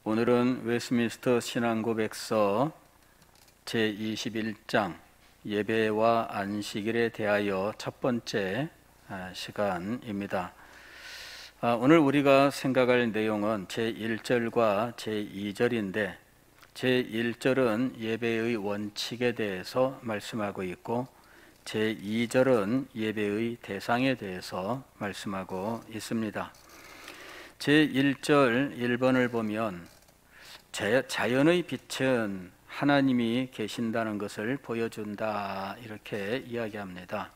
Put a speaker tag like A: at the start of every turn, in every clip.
A: 오늘은 웨스트민스터 신앙고백서 제21장 예배와 안식일에 대하여 첫 번째 시간입니다. 오늘 우리가 생각할 내용은 제1절과 제2절인데 제1절은 예배의 원칙에 대해서 말씀하고 있고 제2절은 예배의 대상에 대해서 말씀하고 있습니다. 제1절 1번을 보면 자연의 빛은 하나님이 계신다는 것을 보여준다 이렇게 이야기합니다.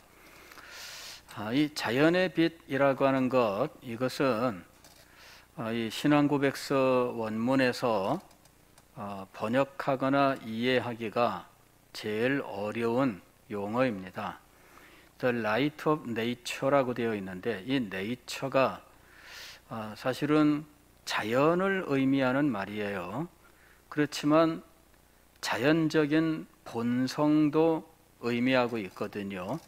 A: 이 자연의 빛이라고 하는 것, 이것은 이 신앙고백서 원문에서 번역하거나 이해하기가 제일 어려운 용어입니다. The Light of Nature라고 되어 있는데 이 Nature가 사실은 자연을 의미하는 말이에요. 그렇지만 자연적인 본성도 의미하고 있거든요.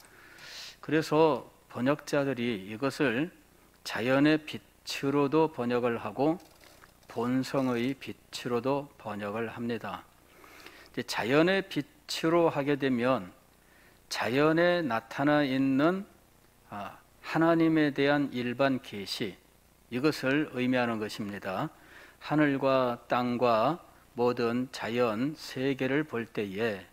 A: 그래서 번역자들이 이것을 자연의 빛으로도 번역을 하고 본성의 빛으로도 번역을 합니다. 자연의 빛으로 하게 되면 자연에 나타나 있는 하나님에 대한 일반 계시, 이것을 의미하는 것입니다. 하늘과 땅과 모든 자연 세계를 볼 때에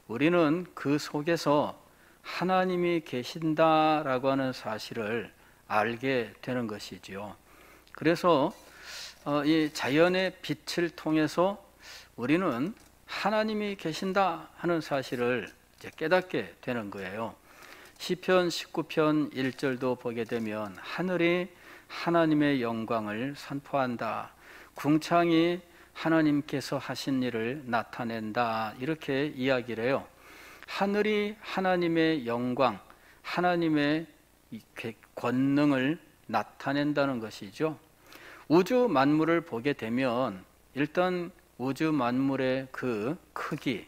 A: 우리는 그 속에서 하나님이 계신다라고 하는 사실을 알게 되는 것이지요. 그래서 이 자연의 빛을 통해서 우리는 하나님이 계신다 하는 사실을 이제 깨닫게 되는 거예요. 시편 19편 1절도 보게 되면 하늘이 하나님의 영광을 선포한다. 궁창이 하나님께서 하신 일을 나타낸다. 이렇게 이야기를 해요. 하늘이 하나님의 영광, 하나님의 권능을 나타낸다는 것이죠. 우주 만물을 보게 되면 일단 우주 만물의 그 크기,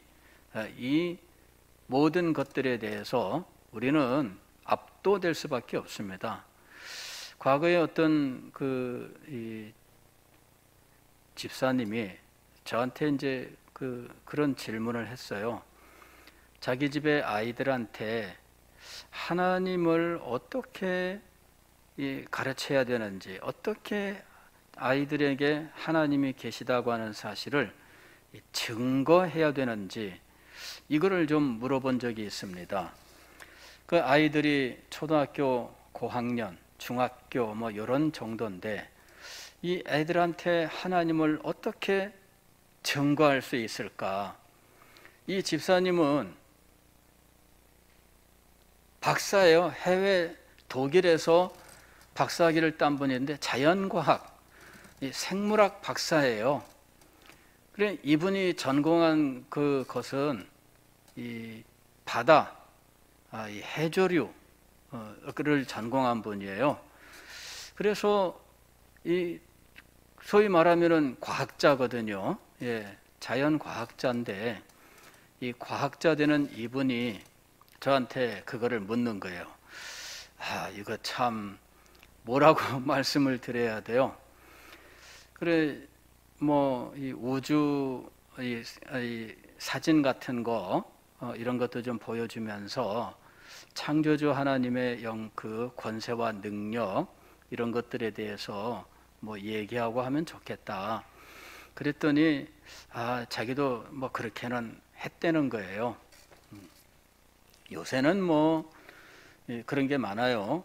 A: 이 모든 것들에 대해서 우리는 압도될 수밖에 없습니다. 과거에 어떤 집사님이 저한테 이제 그런 질문을 했어요. 자기 집의 아이들한테 하나님을 어떻게 가르쳐야 되는지, 어떻게 아이들에게 하나님이 계시다고 하는 사실을 증거해야 되는지, 이거를 좀 물어본 적이 있습니다. 그 아이들이 초등학교 고학년, 중학교 뭐 이런 정도인데 이 애들한테 하나님을 어떻게 증거할 수 있을까? 이 집사님은 박사예요. 해외 독일에서 박사학위를 딴 분인데 자연과학, 생물학 박사예요. 그래 이분이 전공한 그것은 이 바다, 이 해조류 를 전공한 분이에요. 그래서 이 소위 말하면은 과학자거든요. 자연 과학자인데 이 과학자 되는 이분이 저한테 그거를 묻는 거예요. 이거 참 뭐라고 말씀을 드려야 돼요. 그래 뭐 이 우주 이 사진 같은 거 이런 것도 좀 보여주면서 창조주 하나님의 그 권세와 능력 이런 것들에 대해서 뭐 얘기하고 하면 좋겠다. 그랬더니 자기도 뭐 그렇게는 했다는 거예요. 요새는 뭐 그런 게 많아요.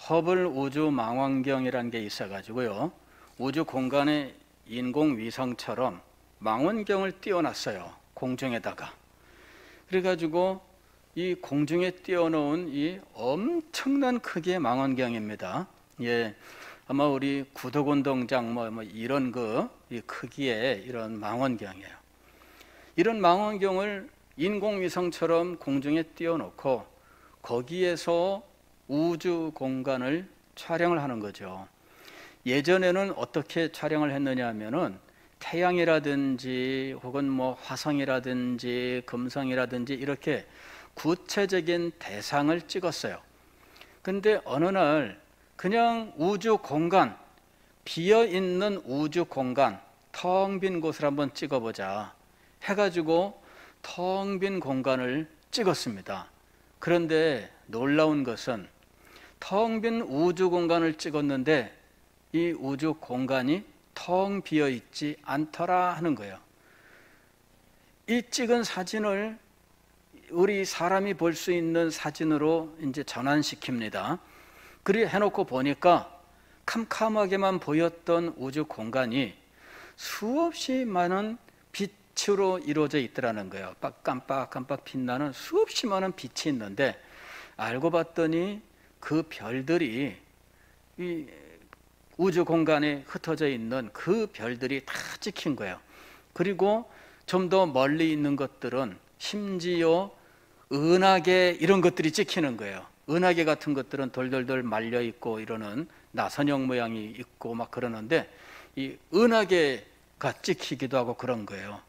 A: 허블 우주 망원경이라는 게 있어가지고요. 우주 공간에 인공위성처럼 망원경을 띄워놨어요. 공중에다가. 그래가지고 이 공중에 띄워놓은 이 엄청난 크기의 망원경입니다. 아마 우리 구덕운동장 뭐 이런 이 크기의 이런 망원경이에요. 이런 망원경을 인공위성처럼 공중에 띄워놓고 거기에서 우주 공간을 촬영을 하는 거죠. 예전에는 어떻게 촬영을 했느냐 하면은 태양이라든지 혹은 뭐 화성이라든지 금성이라든지 이렇게 구체적인 대상을 찍었어요. 근데 어느 날 그냥 우주 공간, 비어있는 우주 공간, 텅 빈 곳을 한번 찍어보자 해가지고 텅 빈 공간을 찍었습니다. 그런데 놀라운 것은 텅 빈 우주 공간을 찍었는데 이 우주 공간이 텅 비어 있지 않더라 하는 거예요. 이 찍은 사진을 우리 사람이 볼 수 있는 사진으로 이제 전환시킵니다. 그리 해놓고 보니까 캄캄하게만 보였던 우주 공간이 수없이 많은 빛으로 이루어져 있더라는 거예요. 깜빡깜빡 빛나는 수없이 많은 빛이 있는데 알고 봤더니 그 별들이 이 우주 공간에 흩어져 있는 그 별들이 다 찍힌 거예요. 그리고 좀 더 멀리 있는 것들은 심지어 은하계 이런 것들이 찍히는 거예요. 은하계 같은 것들은 돌돌돌 말려 있고 이러는 나선형 모양이 있고 막 그러는데 이 은하계가 찍히기도 하고 그런 거예요.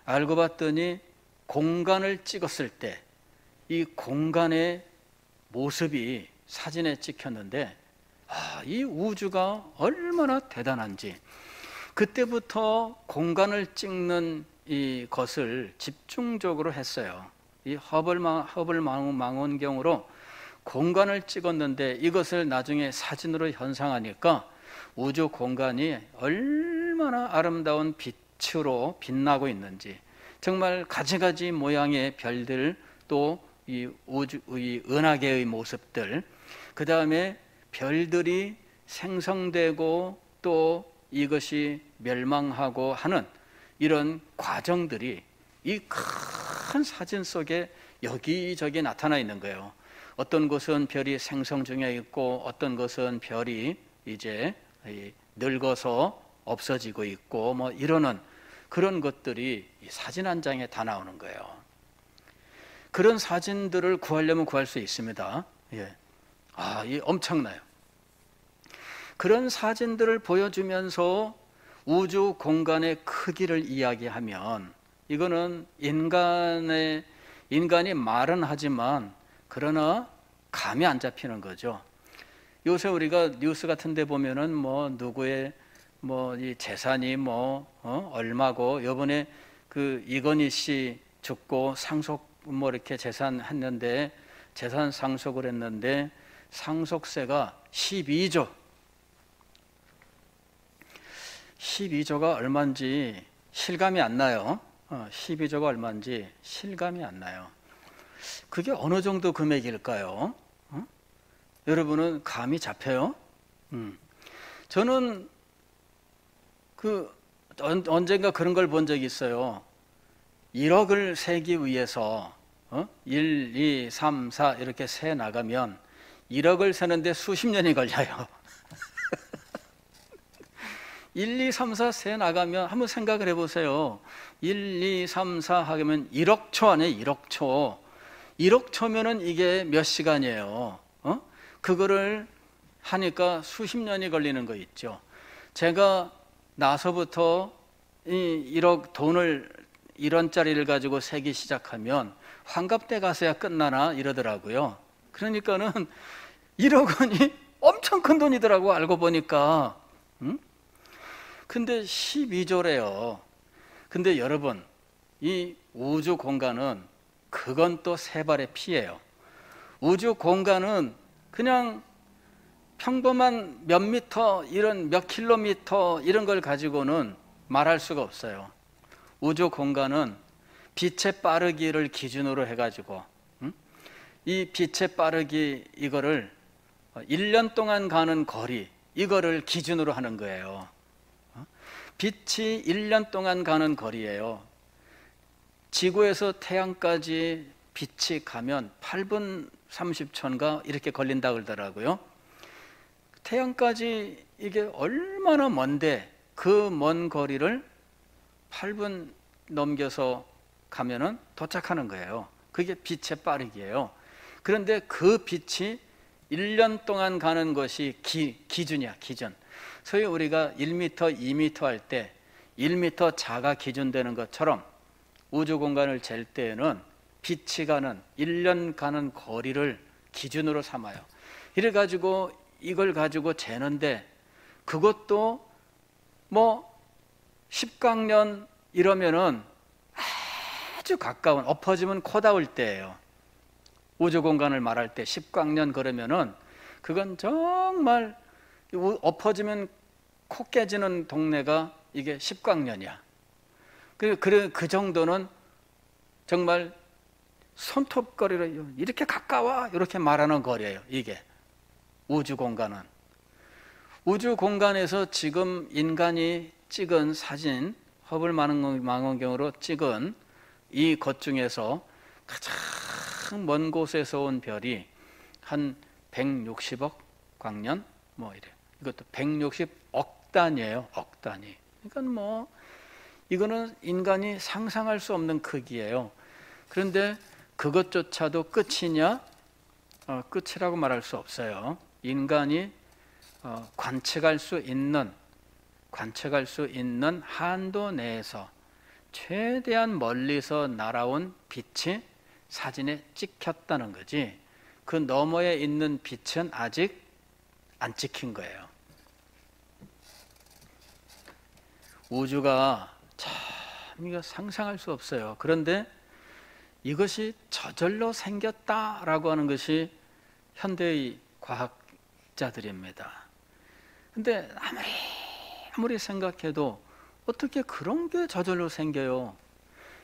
A: 알고 봤더니 공간을 찍었을 때 이 공간의 모습이 사진에 찍혔는데 이 우주가 얼마나 대단한지 그때부터 공간을 찍는 이 것을 집중적으로 했어요. 이 허블 망원경으로 공간을 찍었는데 이것을 나중에 사진으로 현상하니까 우주 공간이 얼마나 아름다운 빛으로 빛나고 있는지 정말 가지가지 모양의 별들 또 이 은하계의 모습들 그 다음에 별들이 생성되고 또 이것이 멸망하고 하는 이런 과정들이 이 큰 사진 속에 여기저기 나타나 있는 거예요. 어떤 곳은 별이 생성 중에 있고 어떤 곳은 별이 이제 늙어서 없어지고 있고 뭐 이러는 그런 것들이 사진 한 장에 다 나오는 거예요. 그런 사진들을 구하려면 구할 수 있습니다. 예. 이 엄청나요. 그런 사진들을 보여주면서 우주 공간의 크기를 이야기하면 이거는 인간이 말은 하지만 그러나 감이 안 잡히는 거죠. 요새 우리가 뉴스 같은 데 보면은 뭐 누구의 뭐 이 재산이 얼마고 요번에 그 이건희 씨 죽고 상속 뭐 이렇게 재산 상속을 했는데 상속세가 12조가 얼마인지 실감이 안 나요. 12조가 얼마인지 실감이 안 나요. 그게 어느 정도 금액일까요? 여러분은 감이 잡혀요? 저는 언젠가 그런 걸 본 적이 있어요. 1억을 세기 위해서 1, 2, 3, 4 이렇게 세 나가면 1억을 세는데 수십 년이 걸려요. 1, 2, 3, 4 세 나가면 한번 생각을 해보세요. 1, 2, 3, 4 하면 1억 초 아니에요. 1억 초. 1억 초면은 이게 몇 시간이에요. 그거를 하니까 수십 년이 걸리는 거 있죠. 제가 나서부터 이 1억 돈을 1원짜리를 가지고 세기 시작하면 환갑 때 가서야 끝나나 이러더라고요. 그러니까는 1억 원이 엄청 큰 돈이더라고 알고 보니까. 근데 12조래요. 근데 여러분 이 우주 공간은 그건 또 세 발의 피예요. 우주 공간은 그냥 평범한 몇 미터 이런 몇 킬로미터 이런 걸 가지고는 말할 수가 없어요. 우주 공간은 빛의 빠르기를 기준으로 해가지고 이 빛의 빠르기 이거를 1년 동안 가는 거리 이거를 기준으로 하는 거예요. 빛이 1년 동안 가는 거리예요. 지구에서 태양까지 빛이 가면 8분 30초인가 이렇게 걸린다 그러더라고요. 태양까지 이게 얼마나 먼데 그 먼 거리를 8분 넘겨서 가면은 도착하는 거예요. 그게 빛의 빠르기예요. 그런데 그 빛이 1년 동안 가는 것이 기준이야, 기준. 소위 우리가 1m, 2m 할 때 1m 자가 기준되는 것처럼 우주 공간을 잴 때에는 빛이 가는 1년 가는 거리를 기준으로 삼아요. 이래가지고 이걸 가지고 재는데 그것도 뭐 10광년 이러면은 아주 가까운, 엎어지면 코 닿을 때예요. 우주 공간을 말할 때 10광년 그러면은 그건 정말 엎어지면 코 깨지는 동네가 이게 10광년이야. 그 정도는 정말 손톱거리로 이렇게 가까워 이렇게 말하는 거리예요. 이게 우주 공간은. 우주 공간에서 지금 인간이 찍은 사진, 허블 망원경으로 찍은 이 것 중에서 가장 먼 곳에서 온 별이 한 160억 광년 뭐 이래. 이것도 160억 단위예요. 억 단위. 그러니까 뭐 이거는 인간이 상상할 수 없는 크기예요. 그런데 그것조차도 끝이냐? 끝이라고 말할 수 없어요. 인간이 관측할 수 있는 한도 내에서 최대한 멀리서 날아온 빛이 사진에 찍혔다는 거지, 그 너머에 있는 빛은 아직 안 찍힌 거예요. 우주가 참 이거 상상할 수 없어요. 그런데 이것이 저절로 생겼다라고 하는 것이 현대의 과학자들입니다. 근데 아무리 생각해도 어떻게 그런 게 저절로 생겨요?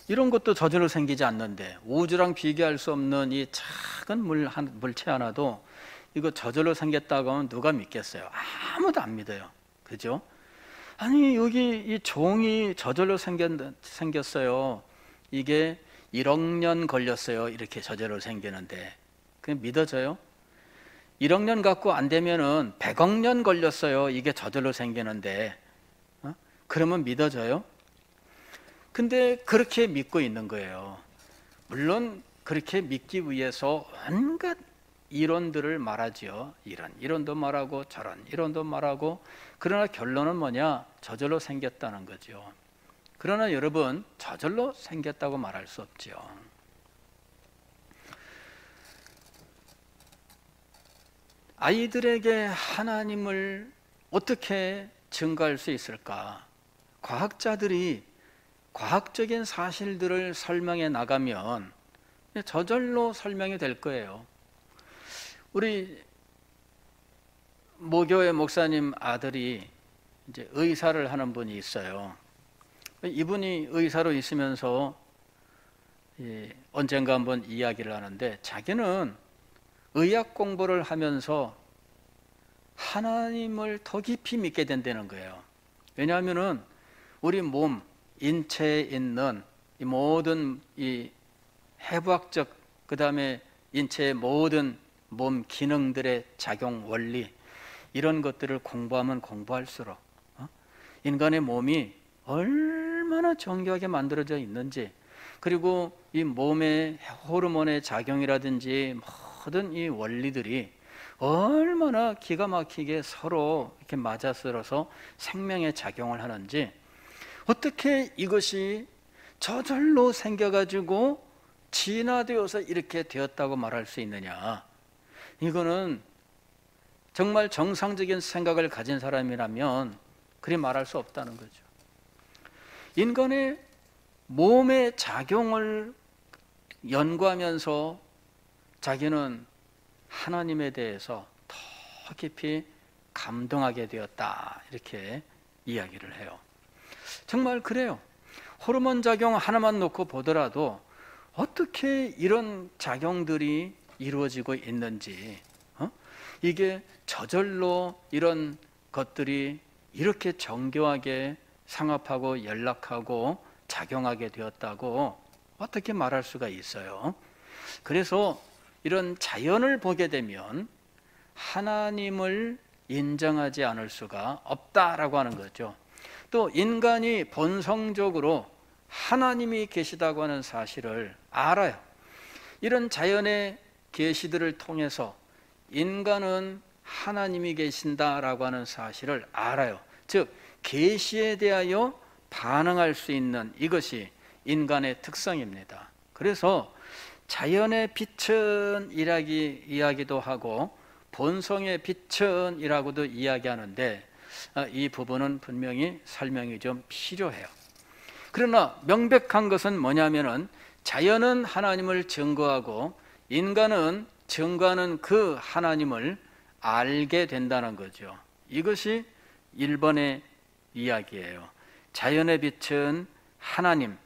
A: 이런 것도 저절로 생기지 않는데, 우주랑 비교할 수 없는 이 작은 물체 하나도 이거 저절로 생겼다고 하면 누가 믿겠어요? 아무도 안 믿어요. 그죠? 아니, 여기 이 종이 저절로 생겼어요. 이게 1억 년 걸렸어요. 이렇게 저절로 생기는데 그게 믿어져요? 1억 년 갖고 안 되면은 100억 년 걸렸어요. 이게 저절로 생기는데 그러면 믿어져요? 근데 그렇게 믿고 있는 거예요. 물론 그렇게 믿기 위해서 온갖 이론들을 말하지요. 이런 이론도 말하고 저런 이론도 말하고. 그러나 결론은 뭐냐? 저절로 생겼다는 거죠. 그러나 여러분, 저절로 생겼다고 말할 수 없죠. 아이들에게 하나님을 어떻게 증거할 수 있을까? 과학자들이 과학적인 사실들을 설명해 나가면 저절로 설명이 될 거예요. 우리 모교회 목사님 아들이 이제 의사를 하는 분이 있어요. 이분이 의사로 있으면서 언젠가 한번 이야기를 하는데, 자기는 의학 공부를 하면서 하나님을 더 깊이 믿게 된다는 거예요. 왜냐하면은 우리 몸, 인체에 있는 이 모든 이 해부학적, 그 다음에 인체의 모든 몸 기능들의 작용 원리, 이런 것들을 공부하면 공부할수록 인간의 몸이 얼마나 정교하게 만들어져 있는지, 그리고 이 몸의 호르몬의 작용이라든지 모든 이 원리들이 얼마나 기가 막히게 서로 이렇게 맞아떨어서 생명의 작용을 하는지, 어떻게 이것이 저절로 생겨가지고 진화되어서 이렇게 되었다고 말할 수 있느냐. 이거는 정말 정상적인 생각을 가진 사람이라면 그리 말할 수 없다는 거죠. 인간의 몸의 작용을 연구하면서 자기는 하나님에 대해서 더 깊이 감동하게 되었다, 이렇게 이야기를 해요. 정말 그래요. 호르몬 작용 하나만 놓고 보더라도 어떻게 이런 작용들이 이루어지고 있는지, 이게 저절로 이런 것들이 이렇게 정교하게 상합하고 연락하고 작용하게 되었다고 어떻게 말할 수가 있어요? 그래서 이런 자연을 보게 되면 하나님을 인정하지 않을 수가 없다라고 하는 거죠. 또 인간이 본성적으로 하나님이 계시다고 하는 사실을 알아요. 이런 자연의 계시들을 통해서 인간은 하나님이 계신다라고 하는 사실을 알아요. 즉 계시에 대하여 반응할 수 있는 이것이 인간의 특성입니다. 그래서 자연의 빛은 이야기도 하고 본성의 빛은 이라고도 이야기하는데, 이 부분은 분명히 설명이 좀 필요해요. 그러나 명백한 것은 뭐냐면은 자연은 하나님을 증거하고 인간은 증거하는 그 하나님을 알게 된다는 거죠. 이것이 1번의 이야기예요. 자연의 빛은 하나님,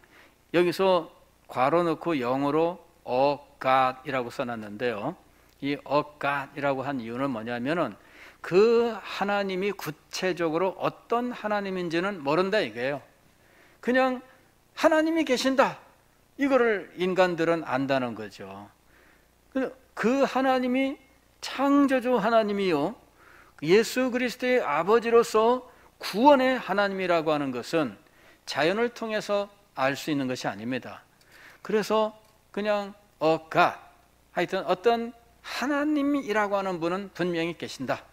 A: 여기서 괄호 넣고 영어로 God이라고 써놨는데요. 이 God이라고 한 이유는 뭐냐면은 그 하나님이 구체적으로 어떤 하나님인지는 모른다 이거예요. 그냥 하나님이 계신다, 이거를 인간들은 안다는 거죠. 그 하나님이 창조주 하나님이요, 예수 그리스도의 아버지로서 구원의 하나님이라고 하는 것은 자연을 통해서 알 수 있는 것이 아닙니다. 그래서 그냥 God, 하여튼 어떤 하나님이라고 하는 분은 분명히 계신다.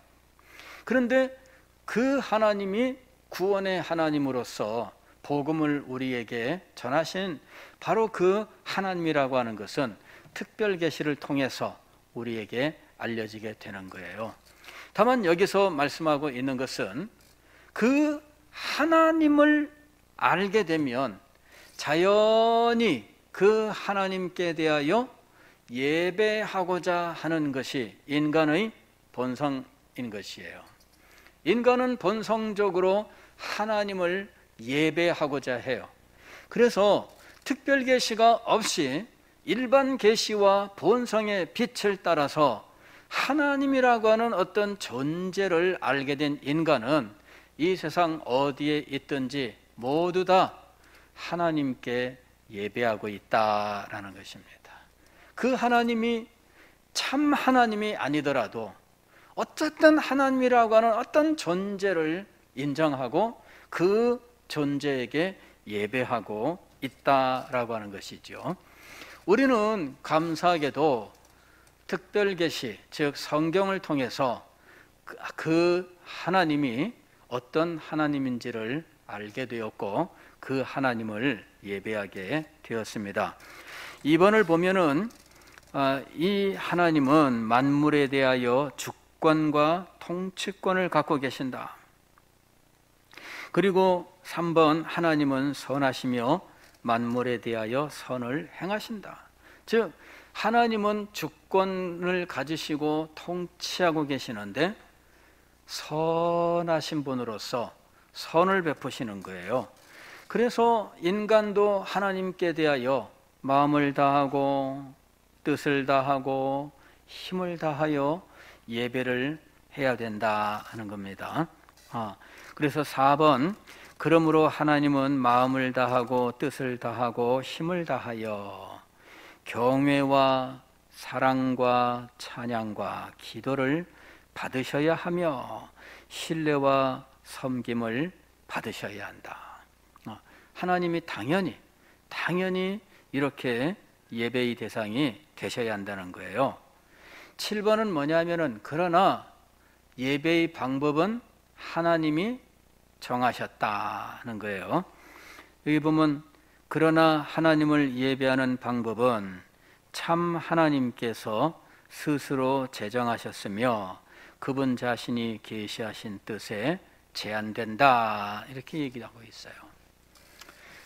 A: 그런데 그 하나님이 구원의 하나님으로서 복음을 우리에게 전하신 바로 그 하나님이라고 하는 것은 특별 계시를 통해서 우리에게 알려지게 되는 거예요. 다만 여기서 말씀하고 있는 것은 그 하나님을 알게 되면 자연히 그 하나님께 대하여 예배하고자 하는 것이 인간의 본성인 것이에요. 인간은 본성적으로 하나님을 예배하고자 해요. 그래서 특별 계시가 없이 일반 계시와 본성의 빛을 따라서 하나님이라고 하는 어떤 존재를 알게 된 인간은 이 세상 어디에 있든지 모두 다 하나님께 예배하고 있다라는 것입니다. 그 하나님이 참 하나님이 아니더라도 어쨌든 하나님이라고 하는 어떤 존재를 인정하고 그 존재에게 예배하고 있다라고 하는 것이죠. 우리는 감사하게도 특별 계시, 즉 성경을 통해서 그 하나님이 어떤 하나님인지를 알게 되었고 그 하나님을 예배하게 되었습니다. 2번을 보면은 이 하나님은 만물에 대하여 주권과 통치권을 갖고 계신다. 그리고 3번, 하나님은 선하시며 만물에 대하여 선을 행하신다. 즉 하나님은 주권을 가지시고 통치하고 계시는데 선하신 분으로서 선을 베푸시는 거예요. 그래서 인간도 하나님께 대하여 마음을 다하고 뜻을 다하고 힘을 다하여 예배를 해야 된다 하는 겁니다. 그래서 4번, 그러므로 하나님은 마음을 다하고 뜻을 다하고 힘을 다하여 경외와 사랑과 찬양과 기도를 받으셔야 하며 신뢰와 섬김을 받으셔야 한다. 하나님이 당연히 이렇게 예배의 대상이 되셔야 한다는 거예요. 7번은 뭐냐면은 그러나 예배의 방법은 하나님이 정하셨다는 거예요. 여기 보면 그러나 하나님을 예배하는 방법은 참 하나님께서 스스로 제정하셨으며 그분 자신이 계시하신 뜻에 제한된다, 이렇게 얘기하고 있어요.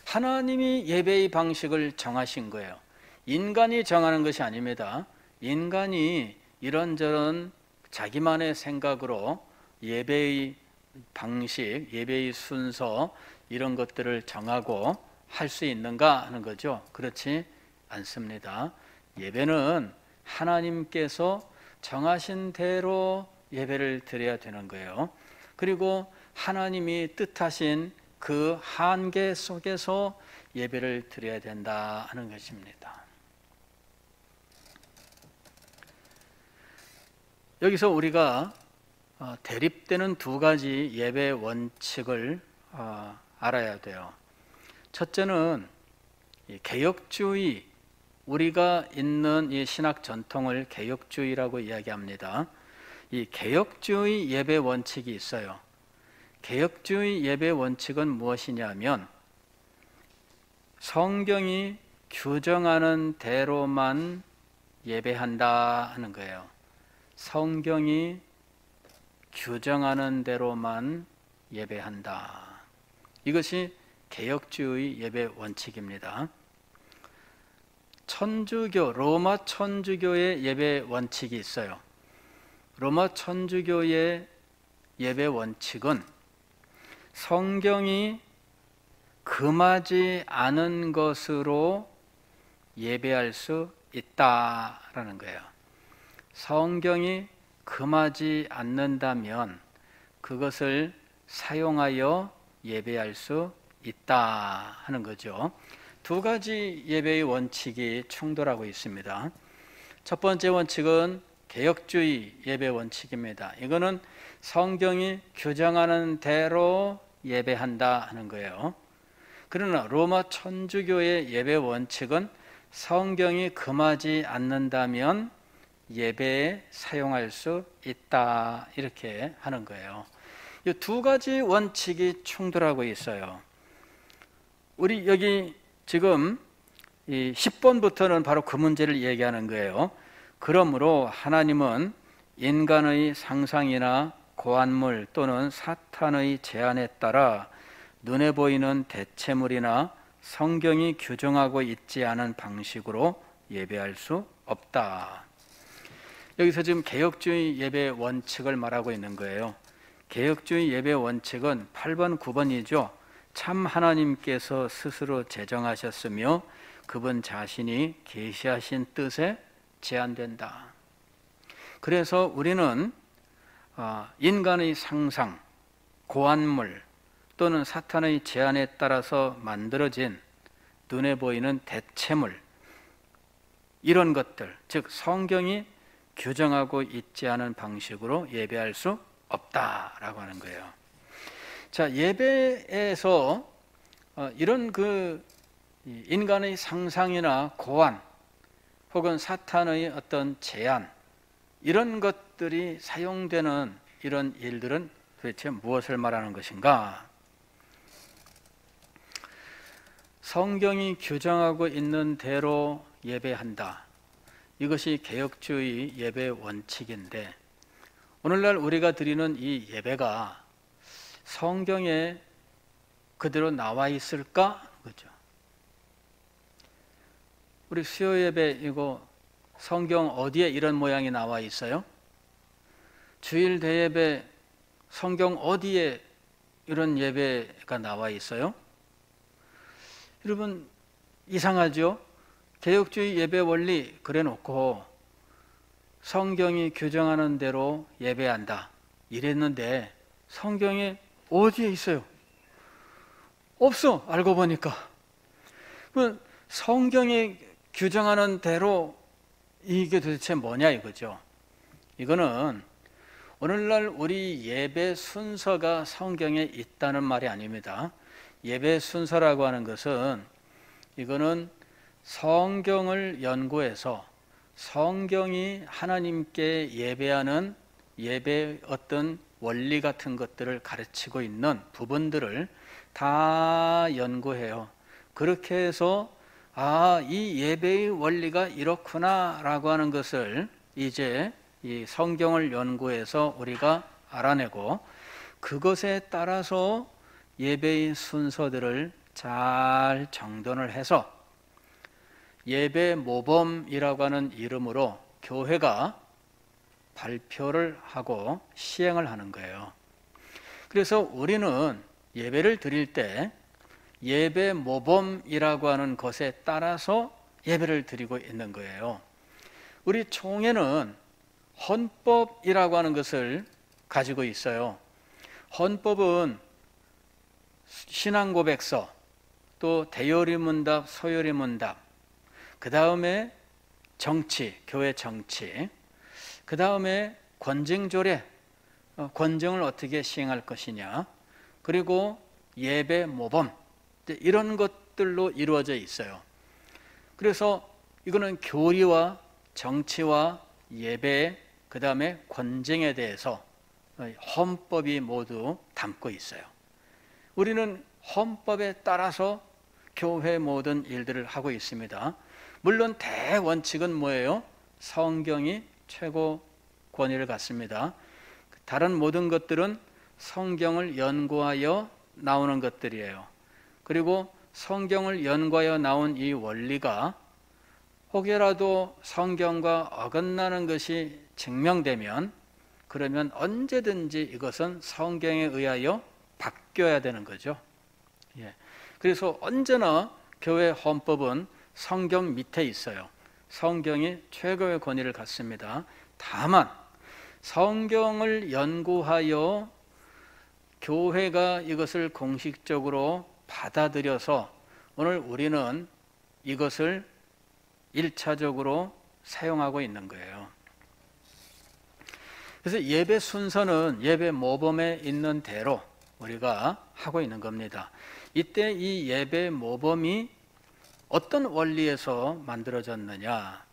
A: 하나님이 예배의 방식을 정하신 거예요. 인간이 정하는 것이 아닙니다. 인간이 이런저런 자기만의 생각으로 예배의 방식, 예배의 순서 이런 것들을 정하고 할 수 있는가 하는 거죠. 그렇지 않습니다. 예배는 하나님께서 정하신 대로 예배를 드려야 되는 거예요. 그리고 하나님이 뜻하신 그 한계 속에서 예배를 드려야 된다 하는 것입니다. 여기서 우리가 대립되는 두 가지 예배 원칙을 알아야 돼요. 첫째는 개혁주의, 우리가 있는 이 신학 전통을 개혁주의라고 이야기합니다. 이 개혁주의 예배 원칙이 있어요. 개혁주의 예배 원칙은 무엇이냐면 성경이 규정하는 대로만 예배한다 하는 거예요. 성경이 규정하는 대로만 예배한다. 이것이 개혁주의 예배 원칙입니다. 천주교, 로마 천주교의 예배 원칙이 있어요. 로마 천주교의 예배 원칙은 성경이 금하지 않은 것으로 예배할 수 있다라는 거예요. 성경이 금하지 않는다면 그것을 사용하여 예배할 수 있다 하는 거죠. 두 가지 예배의 원칙이 충돌하고 있습니다. 첫 번째 원칙은 개혁주의 예배 원칙입니다. 이거는 성경이 규정하는 대로 예배한다 하는 거예요. 그러나 로마 천주교의 예배 원칙은 성경이 금하지 않는다면 예배에 사용할 수 있다 이렇게 하는 거예요. 이 두 가지 원칙이 충돌하고 있어요. 우리 여기 지금 이 10번부터는 바로 그 문제를 얘기하는 거예요. 그러므로 하나님은 인간의 상상이나 고안물 또는 사탄의 제안에 따라 눈에 보이는 대체물이나 성경이 규정하고 있지 않은 방식으로 예배할 수 없다. 여기서 지금 개혁주의 예배 원칙을 말하고 있는 거예요. 개혁주의 예배 원칙은 8번, 9번이죠. 참 하나님께서 스스로 제정하셨으며 그분 자신이 계시하신 뜻에 제한된다. 그래서 우리는 인간의 상상, 고안물 또는 사탄의 제안에 따라서 만들어진 눈에 보이는 대체물, 이런 것들, 즉 성경이 규정하고 있지 않은 방식으로 예배할 수 없다라고 하는 거예요. 자, 예배에서 이런 인간의 상상이나 고안 혹은 사탄의 어떤 제안, 이런 것들이 사용되는 이런 일들은 도대체 무엇을 말하는 것인가? 성경이 규정하고 있는 대로 예배한다. 이것이 개혁주의 예배 원칙인데, 오늘날 우리가 드리는 이 예배가 성경에 그대로 나와 있을까? 그죠? 우리 수요 예배 이거 성경 어디에 이런 모양이 나와 있어요? 주일 대예배 성경 어디에 이런 예배가 나와 있어요? 여러분 이상하죠? 개혁주의 예배 원리 그래 놓고 성경이 규정하는 대로 예배한다 이랬는데 성경에 어디에 있어요? 없어. 알고 보니까. 성경이 규정하는 대로 이게 도대체 뭐냐 이거죠. 이거는 오늘날 우리 예배 순서가 성경에 있다는 말이 아닙니다. 예배 순서라고 하는 것은 이거는 성경을 연구해서 성경이 하나님께 예배하는 예배의 어떤 원리 같은 것들을 가르치고 있는 부분들을 다 연구해요. 그렇게 해서 이 예배의 원리가 이렇구나 라고 하는 것을 이제 이 성경을 연구해서 우리가 알아내고 그것에 따라서 예배의 순서들을 잘 정돈을 해서 예배 모범이라고 하는 이름으로 교회가 발표를 하고 시행을 하는 거예요. 그래서 우리는 예배를 드릴 때 예배 모범이라고 하는 것에 따라서 예배를 드리고 있는 거예요. 우리 총회는 헌법이라고 하는 것을 가지고 있어요. 헌법은 신앙고백서, 또 대요리문답, 소요리문답, 그 다음에 정치, 교회 정치, 그 다음에 권증조례, 권증을 어떻게 시행할 것이냐, 그리고 예배 모범, 이런 것들로 이루어져 있어요. 그래서 이거는 교리와 정치와 예배, 그 다음에 권증에 대해서 헌법이 모두 담고 있어요. 우리는 헌법에 따라서 교회 모든 일들을 하고 있습니다. 물론 대원칙은 뭐예요? 성경이 최고 권위를 갖습니다. 다른 모든 것들은 성경을 연구하여 나오는 것들이에요. 그리고 성경을 연구하여 나온 이 원리가 혹여라도 성경과 어긋나는 것이 증명되면 그러면 언제든지 이것은 성경에 의하여 바뀌어야 되는 거죠. 그래서 언제나 교회 헌법은 성경 밑에 있어요. 성경이 최고의 권위를 갖습니다. 다만 성경을 연구하여 교회가 이것을 공식적으로 받아들여서 오늘 우리는 이것을 1차적으로 사용하고 있는 거예요. 그래서 예배 순서는 예배 모범에 있는 대로 우리가 하고 있는 겁니다. 이때 이 예배 모범이 어떤 원리에서 만들어졌느냐?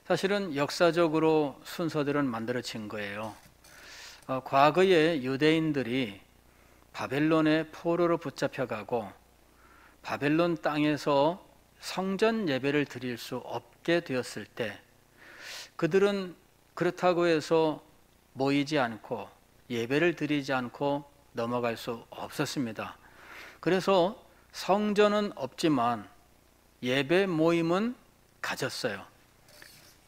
A: 사실은 역사적으로 순서들은 만들어진 거예요. 과거에 유대인들이 바벨론의 포로로 붙잡혀가고 바벨론 땅에서 성전 예배를 드릴 수 없게 되었을 때 그들은 그렇다고 해서 모이지 않고 예배를 드리지 않고 넘어갈 수 없었습니다. 그래서 성전은 없지만 예배 모임은 가졌어요.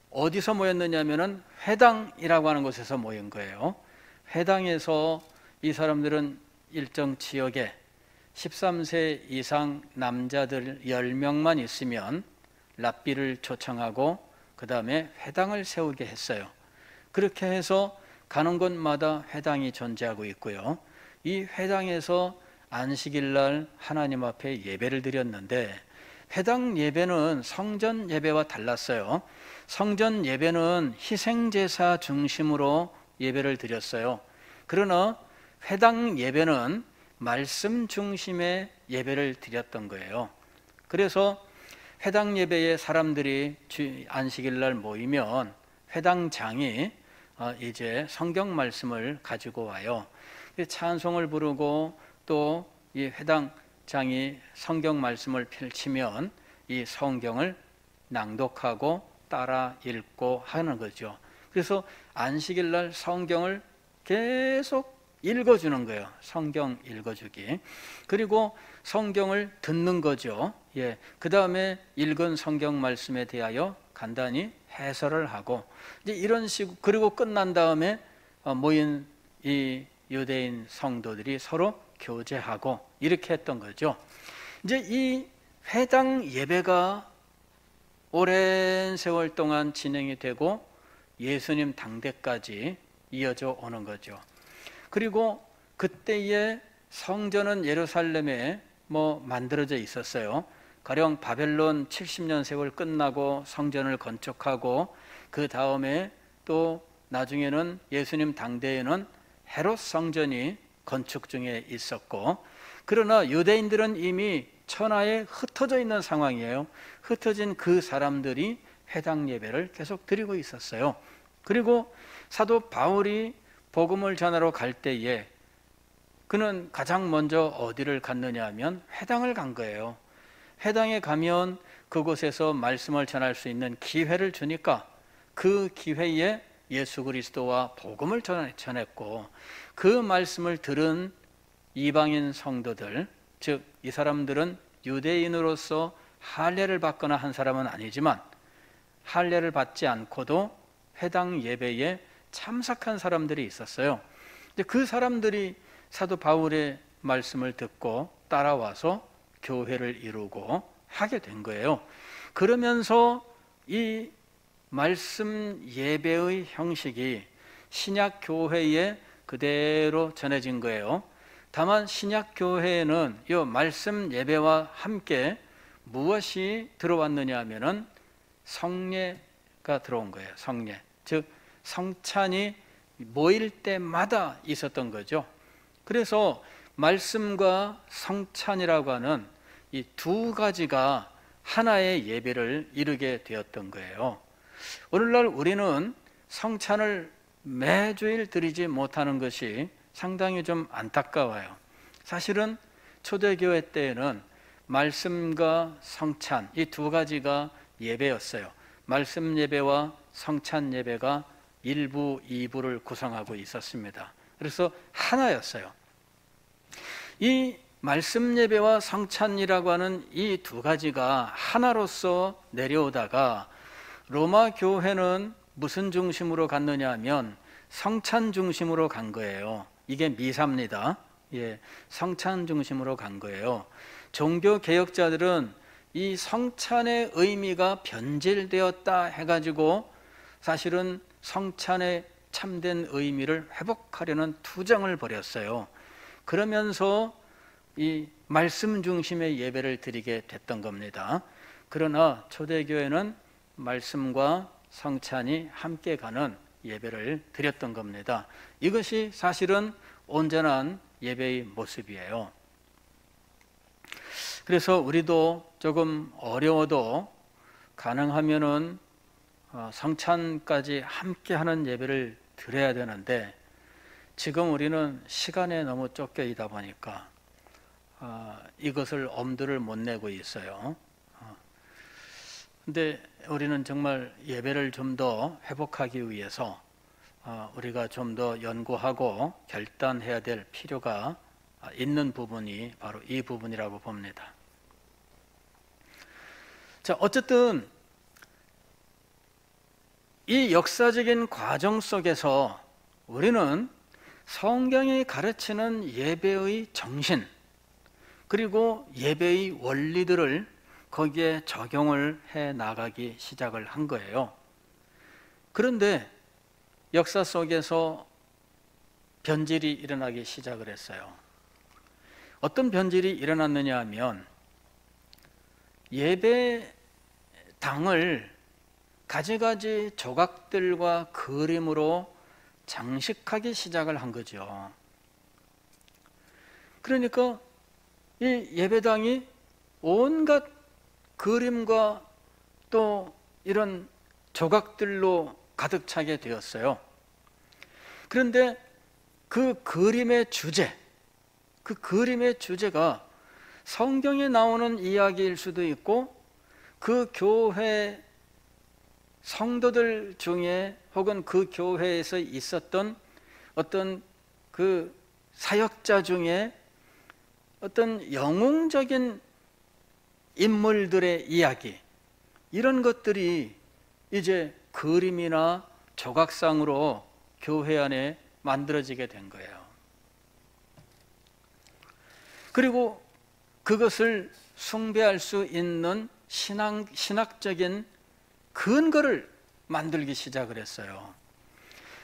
A: 어디서 모였느냐면은 회당이라고 하는 곳에서 모인 거예요. 회당에서 이 사람들은 일정 지역에 13세 이상 남자들 10명만 있으면 랍비를 초청하고 그 다음에 회당을 세우게 했어요. 그렇게 해서 가는 곳마다 회당이 존재하고 있고요. 이 회당에서 안식일 날 하나님 앞에 예배를 드렸는데 회당 예배는 성전 예배와 달랐어요. 성전 예배는 희생제사 중심으로 예배를 드렸어요. 그러나 회당 예배는 말씀 중심의 예배를 드렸던 거예요. 그래서 회당 예배에 사람들이 안식일 날 모이면 회당장이 이제 성경 말씀을 가지고 와요. 찬송을 부르고 또 이 회당장이 성경 말씀을 펼치면 이 성경을 낭독하고 따라 읽고 하는 거죠. 그래서 안식일 날 성경을 계속 읽어주는 거예요. 성경 읽어주기. 그리고 성경을 듣는 거죠. 그 다음에 읽은 성경 말씀에 대하여 간단히 해설을 하고 이제 이런 식으로 그리고 끝난 다음에 모인 이 유대인 성도들이 서로 교제하고 이렇게 했던 거죠. 이제 이 회당 예배가 오랜 세월 동안 진행이 되고 예수님 당대까지 이어져 오는 거죠. 그리고 그때의 성전은 예루살렘에 만들어져 있었어요. 가령 바벨론 70년 세월 끝나고 성전을 건축하고 그 다음에 또 나중에는 예수님 당대에는 헤롯 성전이 건축 중에 있었고 그러나 유대인들은 이미 천하에 흩어져 있는 상황이에요. 흩어진 그 사람들이 회당 예배를 계속 드리고 있었어요. 그리고 사도 바울이 복음을 전하러 갈 때에 그는 가장 먼저 어디를 갔느냐 하면 회당을 간 거예요. 회당에 가면 그곳에서 말씀을 전할 수 있는 기회를 주니까 그 기회에 예수 그리스도와 복음을 전했고 그 말씀을 들은 이방인 성도들, 즉 이 사람들은 유대인으로서 할례를 받거나 한 사람은 아니지만 할례를 받지 않고도 회당 예배에 참석한 사람들이 있었어요. 그 사람들이 사도 바울의 말씀을 듣고 따라와서 교회를 이루고 하게 된 거예요. 그러면서 이 말씀 예배의 형식이 신약 교회에 그대로 전해진 거예요. 다만 신약 교회에는 이 말씀 예배와 함께 무엇이 들어왔느냐 하면은 성례가 들어온 거예요. 성례. 즉 성찬이 모일 때마다 있었던 거죠. 그래서 말씀과 성찬이라고 하는 이 두 가지가 하나의 예배를 이루게 되었던 거예요. 오늘날 우리는 성찬을 매주일 드리지 못하는 것이 상당히 좀 안타까워요. 사실은 초대교회 때에는 말씀과 성찬 이 두 가지가 예배였어요. 말씀 예배와 성찬 예배가 1부, 2부를 구성하고 있었습니다. 그래서 하나였어요. 이 말씀 예배와 성찬이라고 하는 이 두 가지가 하나로서 내려오다가 로마 교회는 무슨 중심으로 갔느냐 하면 성찬 중심으로 간 거예요. 이게 미사입니다. 예, 성찬 중심으로 간 거예요. 종교 개혁자들은 이 성찬의 의미가 변질되었다 해가지고 사실은 성찬의 참된 의미를 회복하려는 투정을 벌였어요. 그러면서 이 말씀 중심의 예배를 드리게 됐던 겁니다. 그러나 초대교회는 말씀과 성찬이 함께 가는 예배를 드렸던 겁니다. 이것이 사실은 온전한 예배의 모습이에요. 그래서 우리도 조금 어려워도 가능하면은 성찬까지 함께 하는 예배를 드려야 되는데 지금 우리는 시간에 너무 쫓겨 있다 보니까 이것을 엄두를 못 내고 있어요. 근데 우리는 정말 예배를 좀 더 회복하기 위해서 우리가 좀 더 연구하고 결단해야 될 필요가 있는 부분이 바로 이 부분이라고 봅니다. 자, 어쨌든 이 역사적인 과정 속에서 우리는 성경이 가르치는 예배의 정신 그리고 예배의 원리들을 거기에 적용을 해 나가기 시작을 한 거예요. 그런데 역사 속에서 변질이 일어나기 시작을 했어요. 어떤 변질이 일어났느냐 하면 예배당을 가지가지 조각들과 그림으로 장식하기 시작을 한 거죠. 그러니까 이 예배당이 온갖 그림과 또 이런 조각들로 가득 차게 되었어요. 그런데 그 그림의 주제가 성경에 나오는 이야기일 수도 있고 그 교회 성도들 중에 혹은 그 교회에서 있었던 어떤 그 사역자 중에 어떤 영웅적인 인물들의 이야기, 이런 것들이 이제 그림이나 조각상으로 교회 안에 만들어지게 된 거예요. 그리고 그것을 숭배할 수 있는 신학적인 근거를 만들기 시작을 했어요.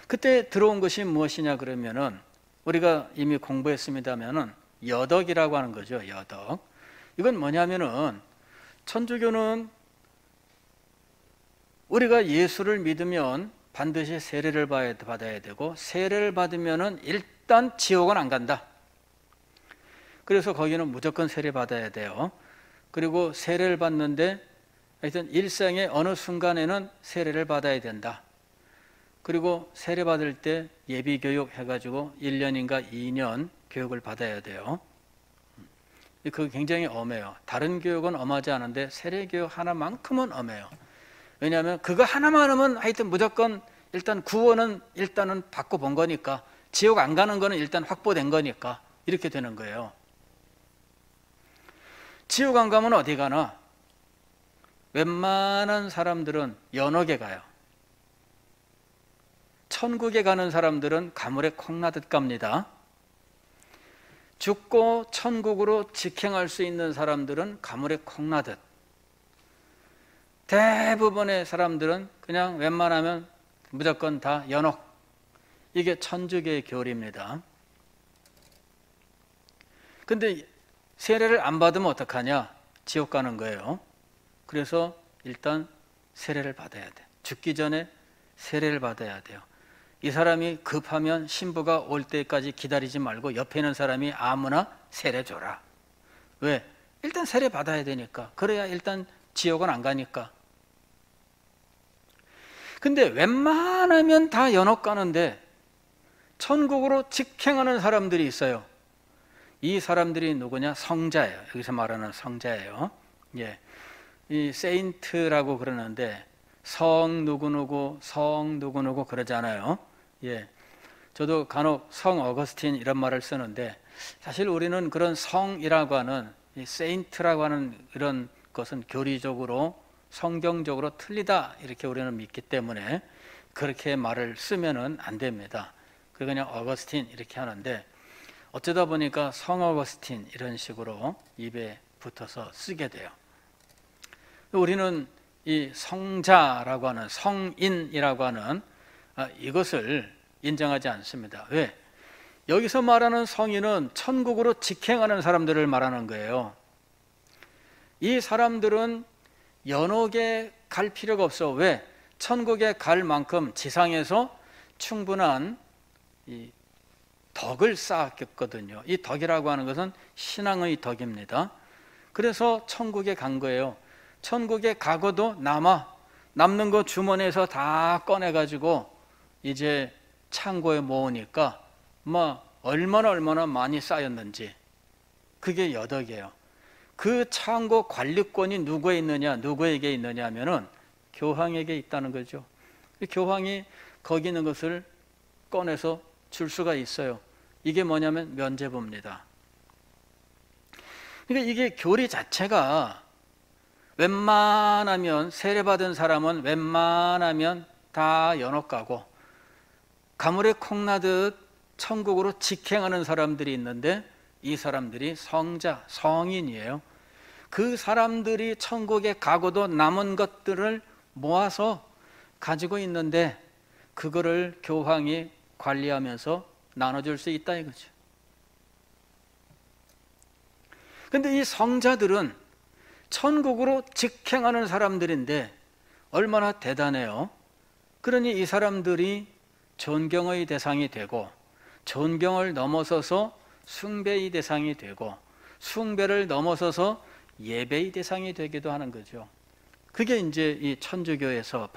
A: 그때 들어온 것이 무엇이냐 그러면은 우리가 이미 공부했습니다면은 여덕이라고 하는 거죠. 여덕. 이건 뭐냐면은 천주교는 우리가 예수를 믿으면 반드시 세례를 받아야 되고 세례를 받으면은 일단 지옥은 안 간다. 그래서 거기는 무조건 세례 받아야 돼요. 그리고 세례를 받는데 하여튼 일생의 어느 순간에는 세례를 받아야 된다. 그리고 세례 받을 때 예비 교육 해가지고 1년인가 2년 교육을 받아야 돼요. 그거 굉장히 엄해요. 다른 교육은 엄하지 않은데 세례 교육 하나만큼은 엄해요. 왜냐하면 그거 하나만 하면 하여튼 무조건 일단 구원은 일단은 받고 본 거니까 지옥 안 가는 거는 일단 확보된 거니까 이렇게 되는 거예요. 지옥 안 가면 어디 가나? 웬만한 사람들은 연옥에 가요. 천국에 가는 사람들은 가물에 콩나듯 갑니다. 죽고 천국으로 직행할 수 있는 사람들은 가물에 콩나듯. 대부분의 사람들은 그냥 웬만하면 무조건 다 연옥. 이게 천주교의 교리입니다. 근데 세례를 안 받으면 어떡하냐? 지옥 가는 거예요. 그래서 일단 세례를 받아야 돼. 죽기 전에 세례를 받아야 돼요. 이 사람이 급하면 신부가 올 때까지 기다리지 말고 옆에 있는 사람이 아무나 세례 줘라. 왜? 일단 세례 받아야 되니까. 그래야 일단 지옥은 안 가니까. 근데 웬만하면 다 연옥 가는데 천국으로 직행하는 사람들이 있어요. 이 사람들이 누구냐? 성자예요. 여기서 말하는 성자예요. 예. 이 세인트라고 그러는데 성 누구누구 그러잖아요. 예. 저도 간혹 성 어거스틴 이런 말을 쓰는데 사실 우리는 그런 성이라고 하는 이 세인트라고 하는 이런 것은 교리적으로 성경적으로 틀리다 이렇게 우리는 믿기 때문에 그렇게 말을 쓰면은 안 됩니다. 그냥 어거스틴 이렇게 하는데 어쩌다 보니까 성 어거스틴 이런 식으로 입에 붙어서 쓰게 돼요. 우리는 이 성자라고 하는 성인이라고 하는 이것을 인정하지 않습니다. 왜? 여기서 말하는 성인은 천국으로 직행하는 사람들을 말하는 거예요. 이 사람들은 연옥에 갈 필요가 없어. 왜? 천국에 갈 만큼 지상에서 충분한 이 덕을 쌓았거든요. 이 덕이라고 하는 것은 신앙의 덕입니다. 그래서 천국에 간 거예요. 천국에 가고도 남는 거 주머니에서 다 꺼내가지고 이제 창고에 모으니까 얼마나 많이 쌓였는지 그게 여덕이에요. 그 창고 관리권이 누구에게 있느냐 하면은 교황에게 있다는 거죠. 교황이 거기 있는 것을 꺼내서 줄 수가 있어요. 이게 뭐냐면 면죄부입니다. 그러니까 이게 교리 자체가 웬만하면 세례받은 사람은 웬만하면 다 연옥 가고 가물에 콩나듯 천국으로 직행하는 사람들이 있는데 이 사람들이 성자, 성인이에요. 그 사람들이 천국에 가고도 남은 것들을 모아서 가지고 있는데 그거를 교황이 관리하면서 나눠줄 수 있다 이거죠. 근데 이 성자들은 천국으로 직행하는 사람들인데 얼마나 대단해요. 그러니 이 사람들이 존경의 대상이 되고 존경을 넘어서서 숭배의 대상이 되고 숭배를 넘어서서 예배의 대상이 되기도 하는 거죠. 그게 이제 이 천주교에서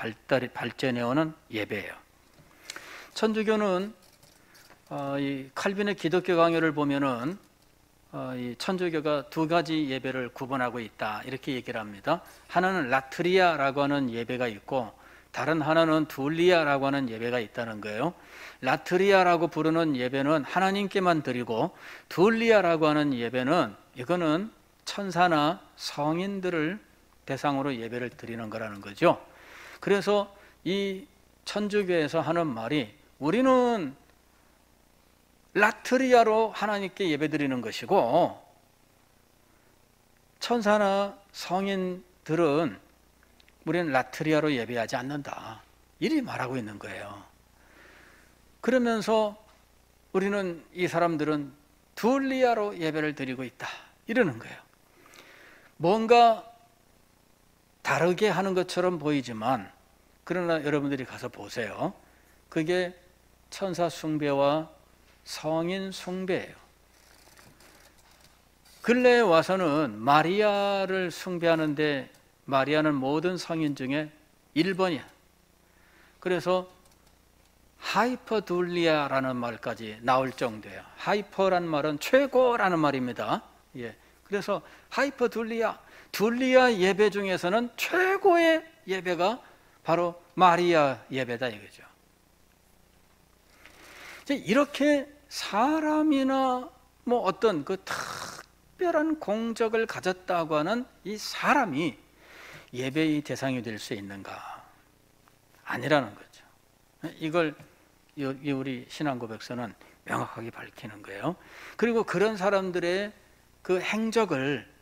A: 발전해오는 예배예요. 천주교는 이 칼빈의 기독교 강요를 보면은 이 천주교가 두 가지 예배를 구분하고 있다 이렇게 얘기를 합니다. 하나는 라트리아라고 하는 예배가 있고 다른 하나는 둘리아라고 하는 예배가 있다는 거예요. 라트리아라고 부르는 예배는 하나님께만 드리고 둘리아라고 하는 예배는 이거는 천사나 성인들을 대상으로 예배를 드리는 거라는 거죠. 그래서 이 천주교에서 하는 말이 우리는 라트리아로 하나님께 예배드리는 것이고 천사나 성인들은 우리는 라트리아로 예배하지 않는다. 이리 말하고 있는 거예요. 그러면서 우리는 이 사람들은 둘리아로 예배를 드리고 있다. 이러는 거예요. 뭔가 다르게 하는 것처럼 보이지만 그러나 여러분들이 가서 보세요. 그게 천사 숭배와 성인 숭배예요. 근래에 와서는 마리아를 숭배하는데 마리아는 모든 성인 중에 1번이야. 그래서 하이퍼둘리아라는 말까지 나올 정도예요. 하이퍼라는 말은 최고라는 말입니다. 예. 그래서 하이퍼둘리아, 둘리아 예배 중에서는 최고의 예배가 바로 마리아 예배다 이거죠. 이렇게 사람이나 뭐 어떤 그 특별한 공적을 가졌다고 하는 이 사람이 예배의 대상이 될 수 있는가? 아니라는 거죠. 이걸 우리 신앙고백서는 명확하게 밝히는 거예요. 그리고 그런 사람들의 그 행적을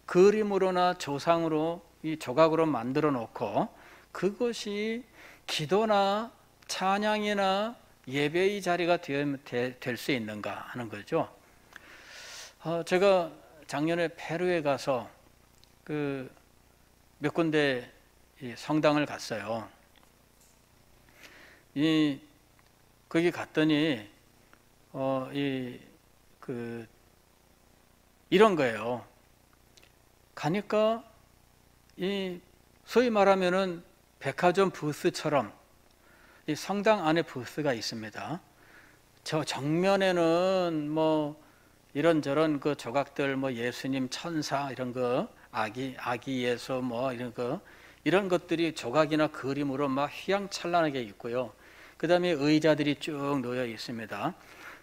A: 그림으로나 조상으로 이 조각으로 만들어 놓고 그것이 기도나 찬양이나 예배의 자리가 될 수 있는가 하는 거죠. 제가 작년에 페루에 가서 그 몇 군데 성당을 갔어요. 거기 갔더니 이런 거예요. 가니까 소위 말하면은 백화점 부스처럼 이 성당 안에 부스가 있습니다. 저 정면에는 뭐 이런저런 그 조각들, 뭐 예수님, 천사 이런 거, 아기 예수 뭐 이런 것들이 조각이나 그림으로 막 휘황찬란하게 있고요. 그 다음에 의자들이 쭉 놓여 있습니다.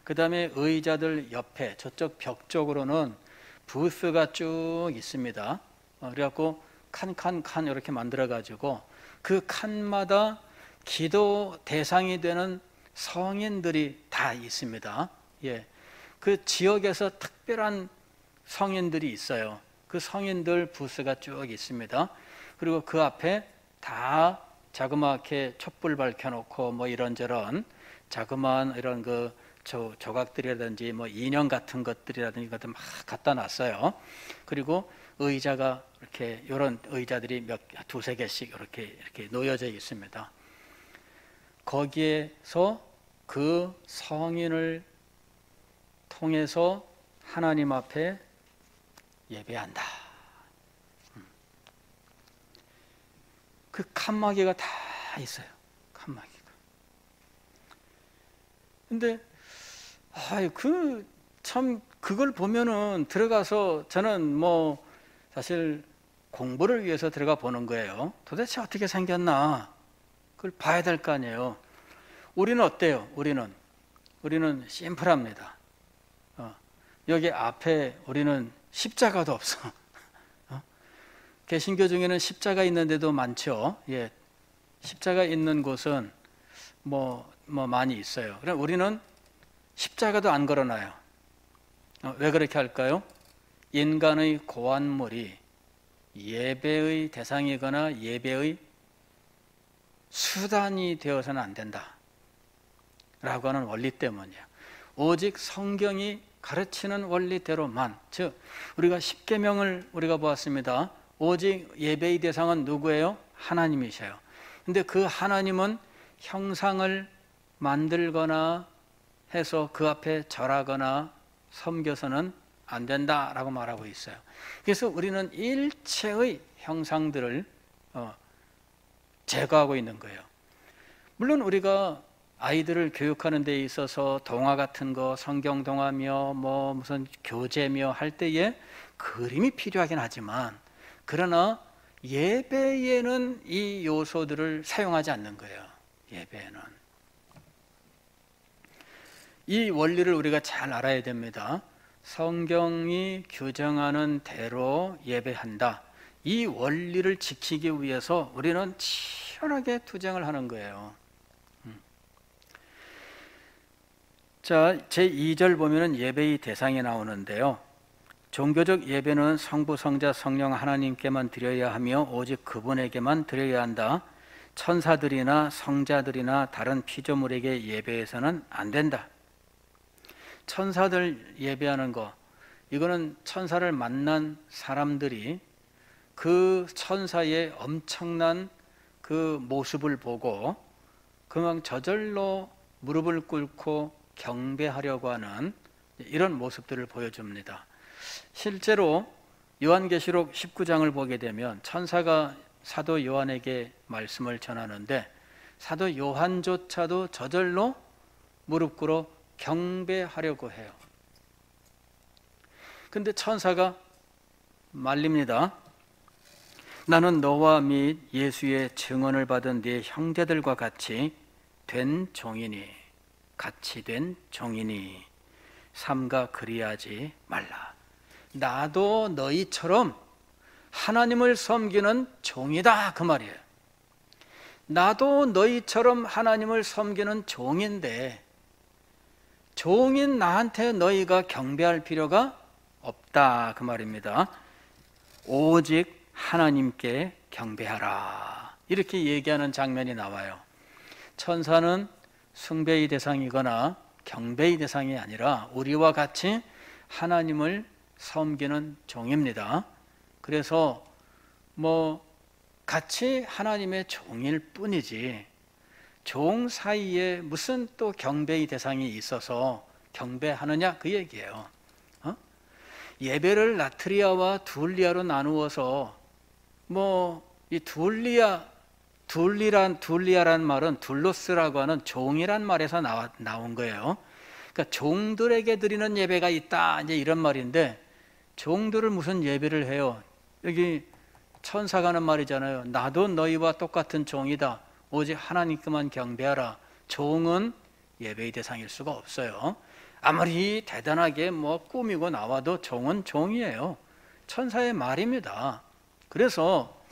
A: 그 다음에 의자들 옆에 저쪽 벽 쪽으로는 부스가 쭉 있습니다. 그래갖고 칸 이렇게 만들어 가지고 그 칸마다 기도 대상이 되는 성인들이 다 있습니다. 예, 그 지역에서 특별한 성인들이 있어요. 그 성인들 부스가 쭉 있습니다. 그리고 그 앞에 다 자그맣게 촛불 밝혀놓고 뭐 이런저런 자그마한 이런 그 조각들이라든지 뭐 인형 같은 것들이라든지 이것들 막 갖다 놨어요. 그리고 의자가 이렇게 이런 의자들이 두세 개씩 이렇게 놓여져 있습니다. 거기에서 그 성인을 통해서 하나님 앞에 예배한다. 그 칸막이가 다 있어요. 칸막이가. 근데 참 그걸 보면은 들어가서 저는 뭐 사실 공부를 위해서 들어가 보는 거예요. 도대체 어떻게 생겼나? 그걸 봐야 될 거 아니에요. 우리는 어때요? 우리는 심플합니다. 여기 앞에 우리는 십자가도 없어. 개신교 중에는 십자가 있는 데도 많죠. 예, 십자가 있는 곳은 뭐 많이 있어요. 그럼 우리는 십자가도 안 걸어놔요. 왜 그렇게 할까요? 인간의 고안물이 예배의 대상이거나 예배의 수단이 되어서는 안 된다 라고 하는 원리 때문이에요. 오직 성경이 가르치는 원리대로만, 즉 우리가 십계명을 우리가 보았습니다. 오직 예배의 대상은 누구예요? 하나님이셔요. 근데 그 하나님은 형상을 만들거나 해서 그 앞에 절하거나 섬겨서는 안 된다라고 말하고 있어요. 그래서 우리는 일체의 형상들을 제거하고 있는 거예요. 물론 우리가 아이들을 교육하는 데 있어서 동화 같은 거, 성경 동화며 뭐 무슨 교재며 할 때에 그림이 필요하긴 하지만, 그러나 예배에는 이 요소들을 사용하지 않는 거예요. 예배에는 이 원리를 우리가 잘 알아야 됩니다. 성경이 규정하는 대로 예배한다. 이 원리를 지키기 위해서 우리는 치열하게 투쟁을 하는 거예요. 자, 제2절 보면은 예배의 대상이 나오는데요. 종교적 예배는 성부, 성자, 성령 하나님께만 드려야 하며 오직 그분에게만 드려야 한다. 천사들이나 성자들이나 다른 피조물에게 예배해서는 안 된다. 천사들 예배하는 거, 이거는 천사를 만난 사람들이 그 천사의 엄청난 그 모습을 보고 그만 저절로 무릎을 꿇고 경배하려고 하는 이런 모습들을 보여줍니다. 실제로 요한계시록 19장을 보게 되면 천사가 사도 요한에게 말씀을 전하는데 사도 요한조차도 저절로 무릎 꿇어 경배하려고 해요. 근데 천사가 말립니다. 나는 너와 및 예수의 증언을 받은 네 형제들과 같이 된 종이니 삼가 그리하지 말라. 나도 너희처럼 하나님을 섬기는 종이다, 그 말이에요. 나도 너희처럼 하나님을 섬기는 종인데 종인 나한테 너희가 경배할 필요가 없다, 그 말입니다. 오직 하나님께 경배하라, 이렇게 얘기하는 장면이 나와요. 천사는 숭배의 대상이거나 경배의 대상이 아니라 우리와 같이 하나님을 섬기는 종입니다. 그래서 뭐 같이 하나님의 종일 뿐이지 종 사이에 무슨 또 경배의 대상이 있어서 경배하느냐, 그 얘기예요. 예배를 나트리아와 둘리아로 나누어서 뭐 이 둘리아란 말은 둘로스라고 하는 종이란 말에서 나온 거예요. 그러니까 종들에게 드리는 예배가 있다, 이제 이런 말인데 종들을 무슨 예배를 해요? 여기 천사가 하는 말이잖아요. 나도 너희와 똑같은 종이다. 오직 하나님께만 경배하라. 종은 예배의 대상일 수가 없어요. 아무리 대단하게 꾸미고 나와도 종은 종이에요. 천사의 말입니다. 그래서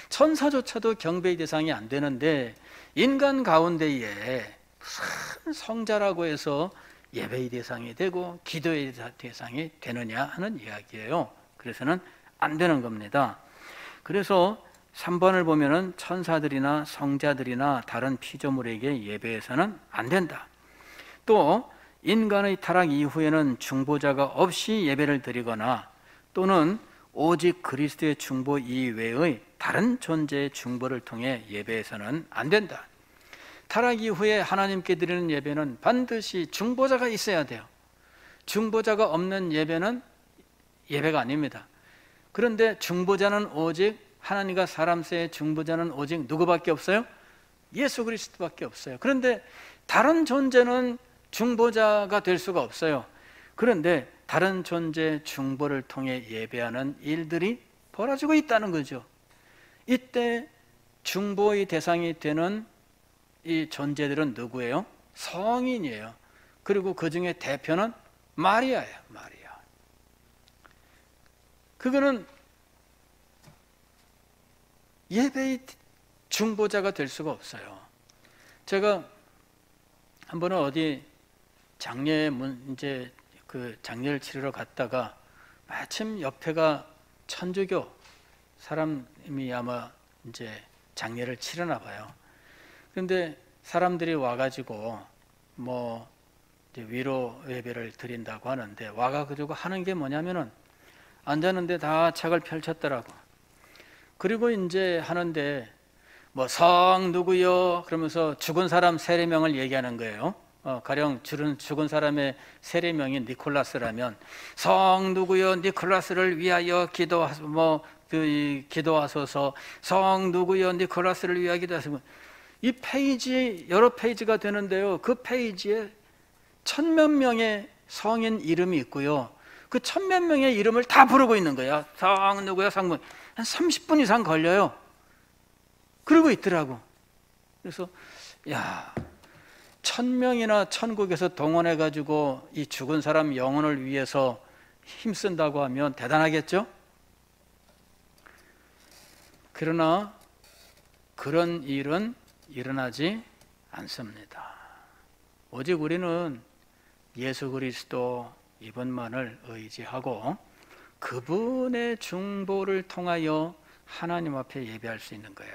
A: 천사조차도 경배의 대상이 안 되는데 인간 가운데에 큰 성자라고 해서 예배의 대상이 되고 기도의 대상이 되느냐 하는 이야기예요. 그래서는 안 되는 겁니다. 그래서 3번을 보면은 천사들이나 성자들이나 다른 피조물에게 예배해서는 안 된다. 또 인간의 타락 이후에는 중보자가 없이 예배를 드리거나 또는 오직 그리스도의 중보 이외의 다른 존재의 중보를 통해 예배해서는 안 된다. 타락 이후에 하나님께 드리는 예배는 반드시 중보자가 있어야 돼요. 중보자가 없는 예배는 예배가 아닙니다. 그런데 중보자는 오직 하나님과 사람 사이의 중보자는 오직 누구밖에 없어요? 예수 그리스도밖에 없어요. 그런데 다른 존재는 중보자가 될 수가 없어요. 그런데 다른 존재의 중보를 통해 예배하는 일들이 벌어지고 있다는 거죠. 이때 중보의 대상이 되는 이 존재들은 누구예요? 성인이에요. 그리고 그 중에 대표는 마리아예요. 마리아. 그거는 예배의 중보자가 될 수가 없어요. 제가 한 번은 어디 장례를 치르러 갔다가 마침 옆에가 천주교 사람이 아마 이제 장례를 치르나 봐요. 그런데 사람들이 와가지고 이제 위로 예배를 드린다고 하는데 와가지고 하는 게 뭐냐면은 앉았는데 다 책을 펼쳤더라고. 그리고 이제 하는데 성 누구요? 그러면서 죽은 사람 세례명을 얘기하는 거예요. 가령 죽은 사람의 세례명이 니콜라스라면 성 누구요? 니콜라스를 위하여 기도하소서. 성 누구요? 니콜라스를 위하여 기도하소서. 이 페이지 여러 페이지가 되는데요. 그 페이지에 1000몇 명의 성인 이름이 있고요. 그 1000몇 명의 이름을 다 부르고 있는 거야. 성 누구요? 성 누구요? 한 30분 이상 걸려요. 그러고 있더라고. 그래서 1000명이나 천국에서 동원해가지고 이 죽은 사람 영혼을 위해서 힘쓴다고 하면 대단하겠죠? 그러나 그런 일은 일어나지 않습니다. 오직 우리는 예수 그리스도 이분만을 의지하고 그분의 중보를 통하여 하나님 앞에 예배할 수 있는 거예요.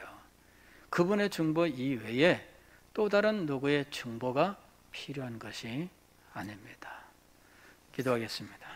A: 그분의 중보 이외에 또 다른 누구의 중보가 필요한 것이 아닙니다. 기도하겠습니다.